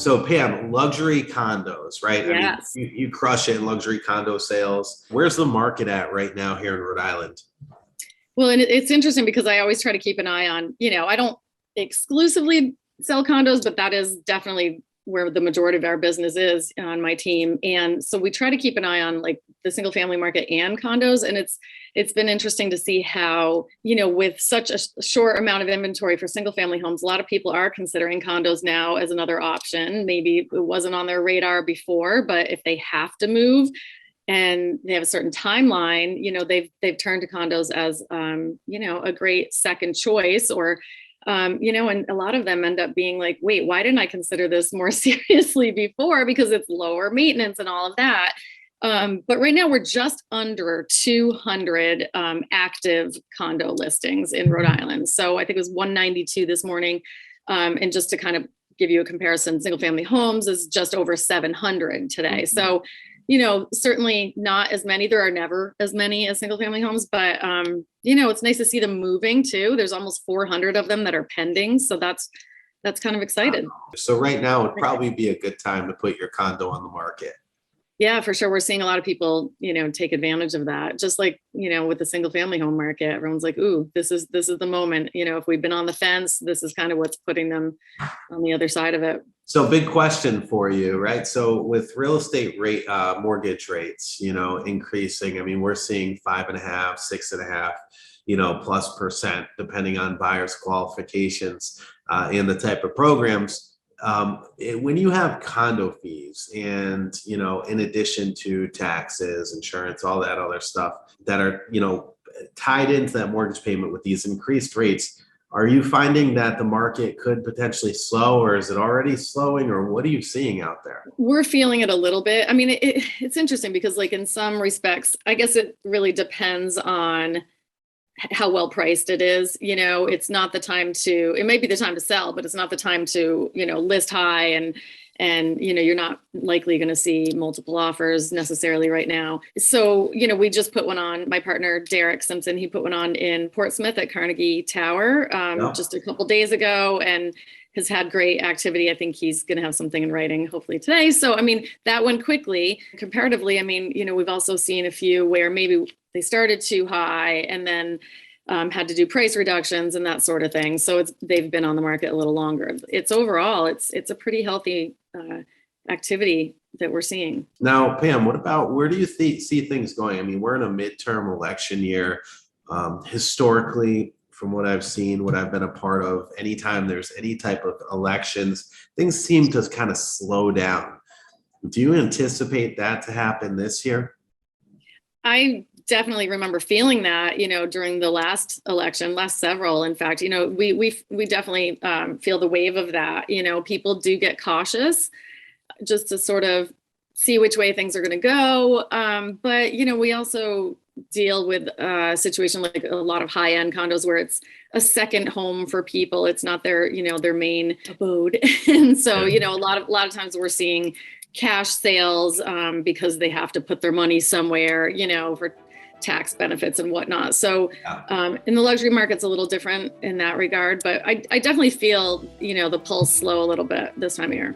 So Pam, luxury condos, right? Yes. I mean, you crush it in luxury condo sales. Where's the market at right now here in Rhode Island? Well, and it's interesting because I always try to keep an eye on, I don't exclusively sell condos, but that is definitely where the majority of our business is on my team. And so we try to keep an eye on like the single family market and condos. And it's been interesting to see how, with such a short amount of inventory for single family homes, a lot of people are considering condos now as another option. Maybe it wasn't on their radar before, but if they have to move and they have a certain timeline, they've turned to condos as, a great second choice, or and a lot of them end up being like, wait, why didn't I consider this more seriously before? Because it's lower maintenance and all of that. But right now we're just under 200 active condo listings in Rhode Island. So I think it was 192 this morning. And just to kind of give you a comparison, single family homes is just over 700 today. So certainly not as many. There are never as many as single family homes, but, it's nice to see them moving too. There's almost 400 of them that are pending. So that's kind of excited. So right now would probably be a good time to put your condo on the market. Yeah, for sure. We're seeing a lot of people, take advantage of that. Just like, with the single family home market, everyone's like, ooh, this is the moment. If we've been on the fence, this is kind of what's putting them on the other side of it. So big question for you, right? So with real estate rate, mortgage rates, increasing, I mean, we're seeing 5.5, 6.5, plus percent, depending on buyers' qualifications and the type of programs. When you have condo fees and, in addition to taxes, insurance, all that other stuff that are, tied into that mortgage payment with these increased rates, are you finding that the market could potentially slow, or is it already slowing, or what are you seeing out there? We're feeling it a little bit. I mean, it's interesting because like in some respects, I guess it really depends on how well priced it is. It's not the time it may be the time to sell, but it's not the time to, list high and you're not likely going to see multiple offers necessarily right now. So, we just put one on, my partner, Derek Simpson, he put one on in Portsmouth at Carnegie Tower just a couple days ago and has had great activity. I think he's going to have something in writing hopefully today. So, I mean, that went quickly. Comparatively, I mean, we've also seen a few where maybe they started too high and then had to do price reductions and that sort of thing. So they've been on the market a little longer. It's overall, it's a pretty healthy activity that we're seeing. Now, Pam, what about, where do you see things going? I mean, we're in a midterm election year. Historically, from what I've seen, what I've been a part of, anytime there's any type of elections, things seem to kind of slow down. Do you anticipate that to happen this year? I definitely remember feeling that, during the last election, last several, in fact, we definitely feel the wave of that. People do get cautious just to sort of see which way things are going to go. But, we also deal with a situation like a lot of high-end condos where it's a second home for people. It's not their, their main abode. And so, a lot of times we're seeing cash sales because they have to put their money somewhere, for tax benefits and whatnot. So in the luxury market's a little different in that regard, but I definitely feel, the pulse slow a little bit this time of year.